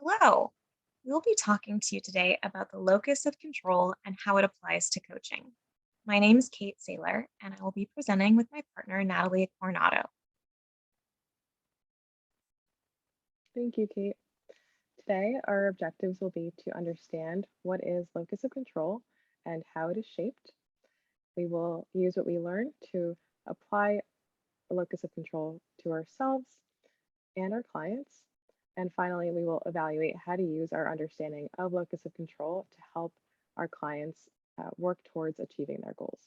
Hello. We'll be talking to you today about the locus of control and how it applies to coaching. My name is Kate Saylor, and I will be presenting with my partner, Natalie Coronado. Thank you, Kate. Today, our objectives will be to understand what is locus of control and how it is shaped. We will use what we learn to apply a locus of control to ourselves and our clients. And finally, we will evaluate how to use our understanding of locus of control to help our clients work towards achieving their goals.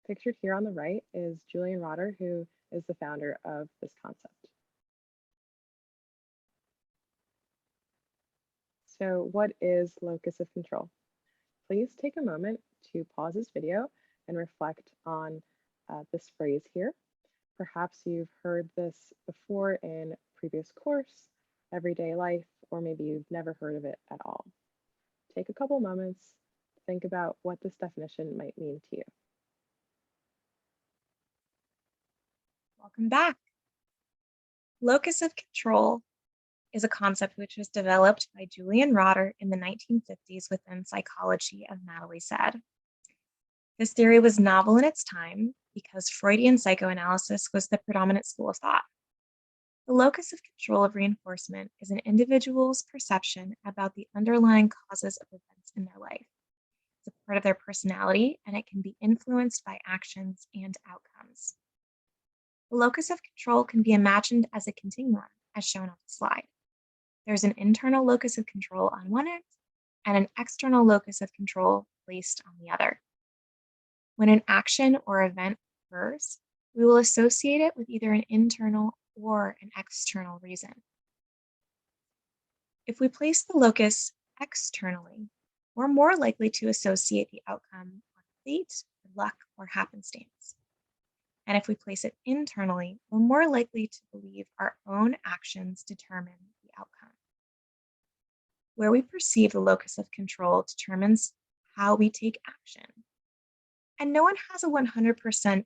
Pictured here on the right is Julian Rotter, who is the founder of this concept. So what is locus of control? Please take a moment to pause this video and reflect on this phrase here. Perhaps you've heard this before in previous course, everyday life, or maybe you've never heard of it at all. Take a couple moments to think about what this definition might mean to you. Welcome back. Locus of control is a concept which was developed by Julian Rotter in the 1950s within psychology, as Natalie said. This theory was novel in its time because Freudian psychoanalysis was the predominant school of thought. The locus of control of reinforcement is an individual's perception about the underlying causes of events in their life. It's a part of their personality, and it can be influenced by actions and outcomes. The locus of control can be imagined as a continuum, as shown on the slide. There's an internal locus of control on one end and an external locus of control placed on the other. When an action or event occurs, we will associate it with either an internal or an external reason. If we place the locus externally, we're more likely to associate the outcome on fate, luck, or happenstance. And if we place it internally, we're more likely to believe our own actions determine the outcome. Where we perceive the locus of control determines how we take action. And no one has a 100%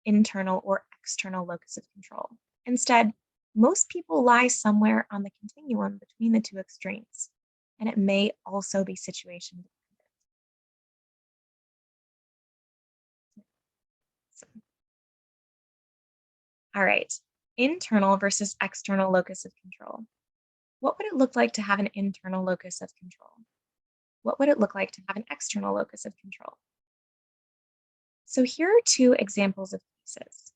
internal or external locus of control. Instead, most people lie somewhere on the continuum between the two extremes, and it may also be situation dependent. All right, internal versus external locus of control. What would it look like to have an internal locus of control? What would it look like to have an external locus of control? So here are two examples of cases.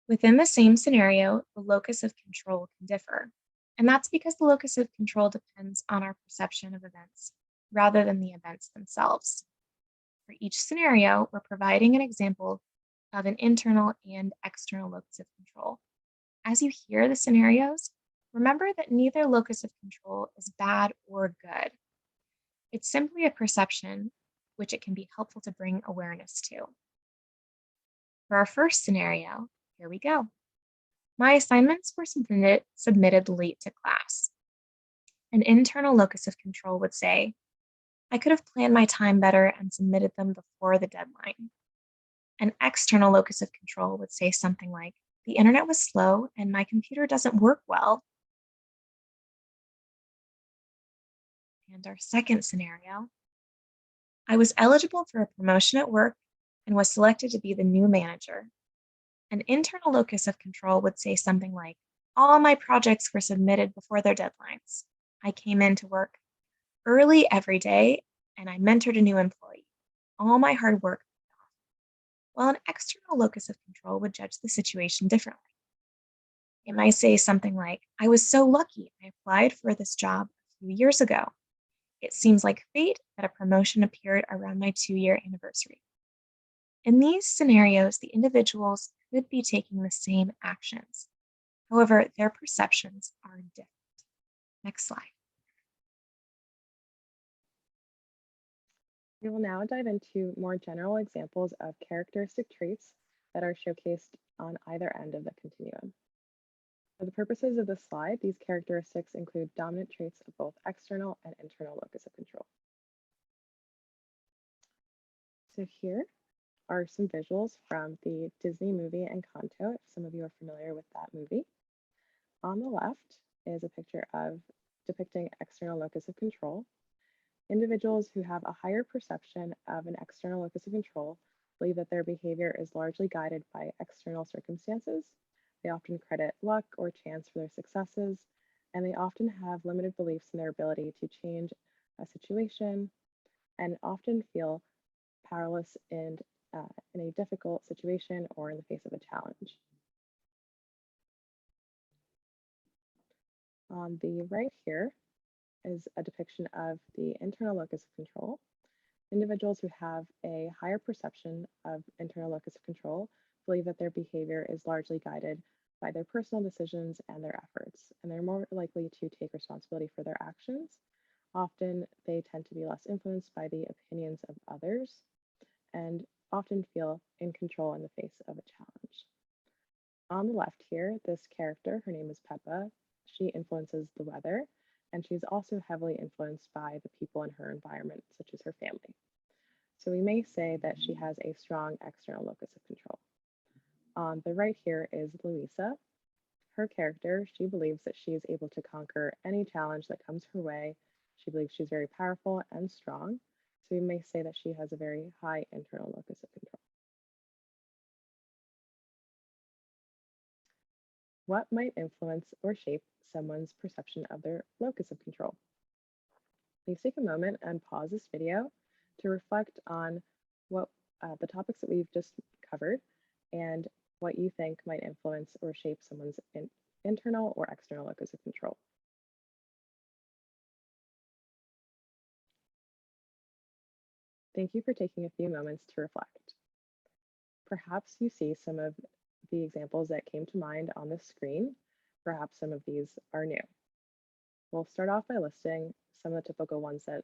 Within the same scenario, the locus of control can differ, and that's because the locus of control depends on our perception of events rather than the events themselves. For each scenario, we're providing an example of an internal and external locus of control. As you hear the scenarios, remember that neither locus of control is bad or good. It's simply a perception, which it can be helpful to bring awareness to. For our first scenario, here we go. My assignments were submitted late to class. An internal locus of control would say, I could have planned my time better and submitted them before the deadline. An external locus of control would say something like, the internet was slow and my computer doesn't work well. And our second scenario, I was eligible for a promotion at work and was selected to be the new manager. An internal locus of control would say something like, all my projects were submitted before their deadlines. I came into work early every day and I mentored a new employee. All my hard work paid off. While an external locus of control would judge the situation differently. It might say something like, I was so lucky I applied for this job a few years ago. It seems like fate that a promotion appeared around my 2-year anniversary. In these scenarios, the individuals could be taking the same actions. However, their perceptions are different. Next slide. We will now dive into more general examples of characteristic traits that are showcased on either end of the continuum. For the purposes of this slide, these characteristics include dominant traits of both external and internal locus of control. So here are some visuals from the Disney movie Encanto, if some of you are familiar with that movie. On the left is a picture of depicting external locus of control. Individuals who have a higher perception of an external locus of control believe that their behavior is largely guided by external circumstances. They often credit luck or chance for their successes, and they often have limited beliefs in their ability to change a situation and often feel powerless in a difficult situation or in the face of a challenge. On the right here is a depiction of the internal locus of control. Individuals who have a higher perception of internal locus of control believe that their behavior is largely guided by their personal decisions and their efforts, and they're more likely to take responsibility for their actions. Often, they tend to be less influenced by the opinions of others and often feel in control in the face of a challenge. On the left here, this character, her name is Peppa, she influences the weather, and she's also heavily influenced by the people in her environment, such as her family. So we may say that she has a strong external locus of control. On the right here is Louisa. Her character, she believes that she is able to conquer any challenge that comes her way. She believes she's very powerful and strong. So we may say that she has a very high internal locus of control. What might influence or shape someone's perception of their locus of control? Please take a moment and pause this video to reflect on what the topics that we've just covered and what you think might influence or shape someone's internal or external locus of control. Thank you for taking a few moments to reflect. Perhaps you see some of the examples that came to mind on the screen. Perhaps some of these are new. We'll start off by listing some of the typical ones that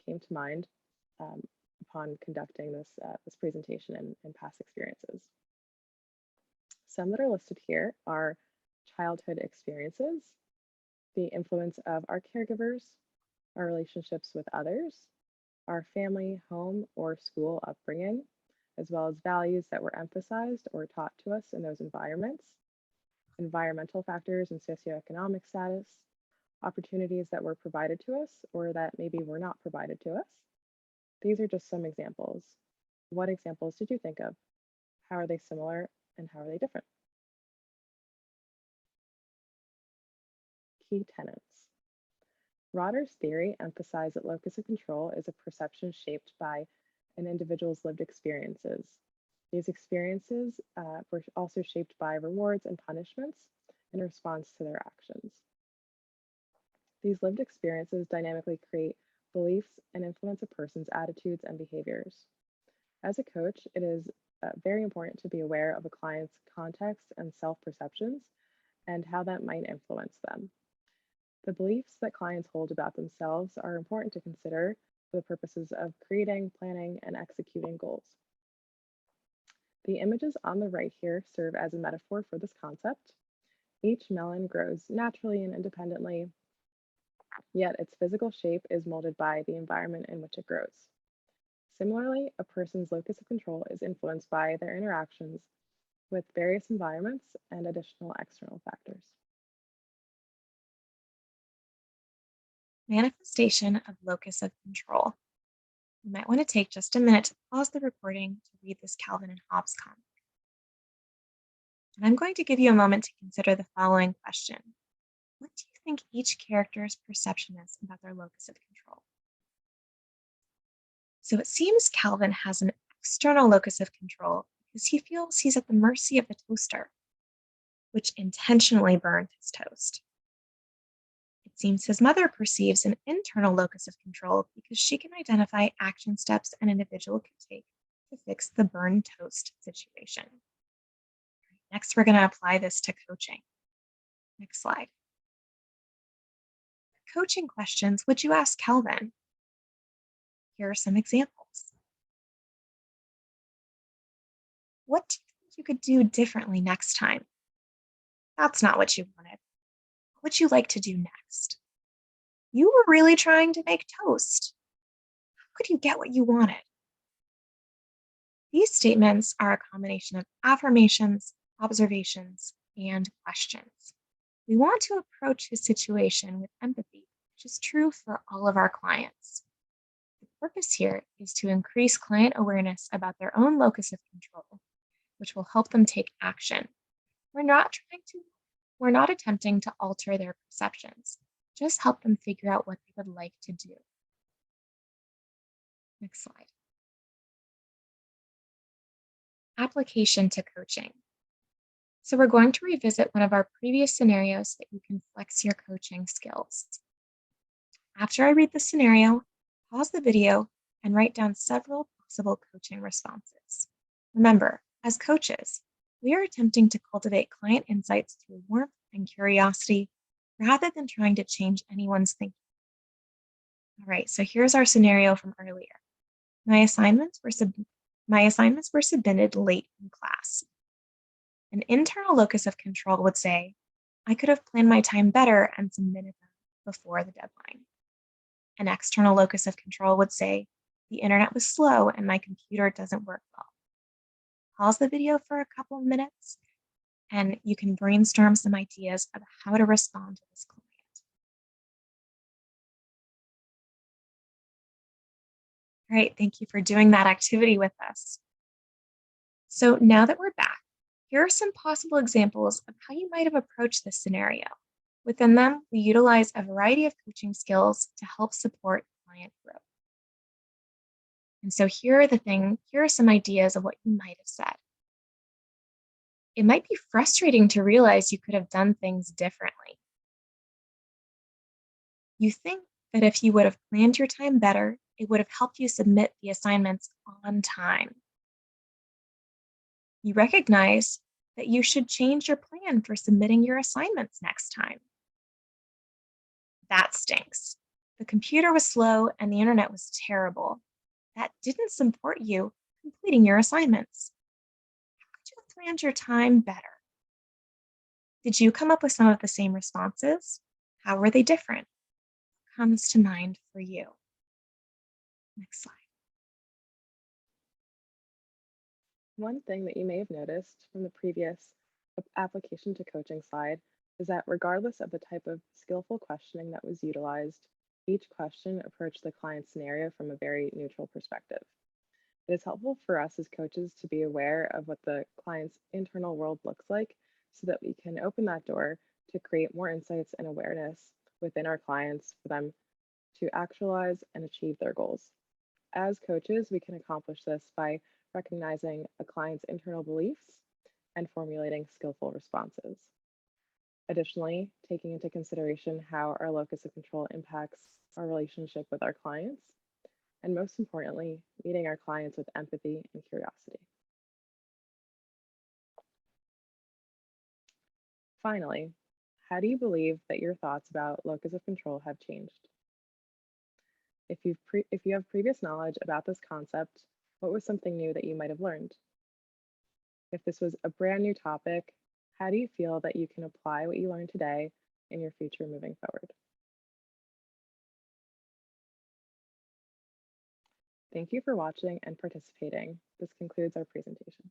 came to mind upon conducting this presentation and past experiences. Some that are listed here are childhood experiences, the influence of our caregivers, our relationships with others, our family, home, or school upbringing, as well as values that were emphasized or taught to us in those environments, environmental factors and socioeconomic status, opportunities that were provided to us or that maybe were not provided to us. These are just some examples. What examples did you think of? How are they similar and how are they different? Key tenets. Rotter's theory emphasized that locus of control is a perception shaped by an individual's lived experiences. These experiences were also shaped by rewards and punishments in response to their actions. These lived experiences dynamically create beliefs and influence a person's attitudes and behaviors. As a coach, it is very important to be aware of a client's context and self-perceptions and how that might influence them. The beliefs that clients hold about themselves are important to consider for the purposes of creating, planning, and executing goals. The images on the right here serve as a metaphor for this concept. Each melon grows naturally and independently, yet its physical shape is molded by the environment in which it grows. Similarly, a person's locus of control is influenced by their interactions with various environments and additional external factors. Manifestation of locus of control. You might want to take just a minute to pause the recording to read this Calvin and Hobbes comic. And I'm going to give you a moment to consider the following question. What do you think each character's perception is about their locus of control? So it seems Calvin has an external locus of control because he feels he's at the mercy of the toaster, which intentionally burned his toast. It seems his mother perceives an internal locus of control because she can identify action steps an individual can take to fix the burned toast situation. Next, we're going to apply this to coaching. Next slide. Coaching questions would you ask Calvin? Here are some examples. What do you think you could do differently next time? That's not what you wanted. What would you like to do next? You were really trying to make toast. How could you get what you wanted? These statements are a combination of affirmations, observations, and questions. We want to approach his situation with empathy which is true for all of our clients. The purpose here is to increase client awareness about their own locus of control, which will help them take action. We're not trying to, we're not attempting to alter their perceptions, just help them figure out what they would like to do. Next slide. Application to coaching. So we're going to revisit one of our previous scenarios so that you can flex your coaching skills. After I read the scenario, pause the video and write down several possible coaching responses. Remember, as coaches, we are attempting to cultivate client insights through warmth and curiosity rather than trying to change anyone's thinking. All right, so here's our scenario from earlier. My assignments were submitted late in class. An internal locus of control would say, I could have planned my time better and submitted them before the deadline. An external locus of control would say, the internet was slow and my computer doesn't work well. Pause the video for a couple of minutes and you can brainstorm some ideas of how to respond to this client. All right, thank you for doing that activity with us. So now that we're back, here are some possible examples of how you might have approached this scenario. Within them, we utilize a variety of coaching skills to help support client growth. And so here are some ideas of what you might have said. It might be frustrating to realize you could have done things differently. You think that if you would have planned your time better, it would have helped you submit the assignments on time. You recognize that you should change your plan for submitting your assignments next time. That stinks. The computer was slow and the internet was terrible. That didn't support you completing your assignments. How could you have planned your time better? Did you come up with some of the same responses? How were they different? What comes to mind for you? Next slide. One thing that you may have noticed from the previous application to coaching slide is that regardless of the type of skillful questioning that was utilized, each question approached the client scenario from a very neutral perspective. It is helpful for us as coaches to be aware of what the client's internal world looks like so that we can open that door to create more insights and awareness within our clients for them to actualize and achieve their goals. As coaches, we can accomplish this by recognizing a client's internal beliefs and formulating skillful responses. Additionally, taking into consideration how our locus of control impacts our relationship with our clients, and most importantly, meeting our clients with empathy and curiosity. Finally, how do you believe that your thoughts about locus of control have changed? If you have previous knowledge about this concept, what was something new that you might have learned? If this was a brand new topic, how do you feel that you can apply what you learned today in your future moving forward? Thank you for watching and participating. This concludes our presentation.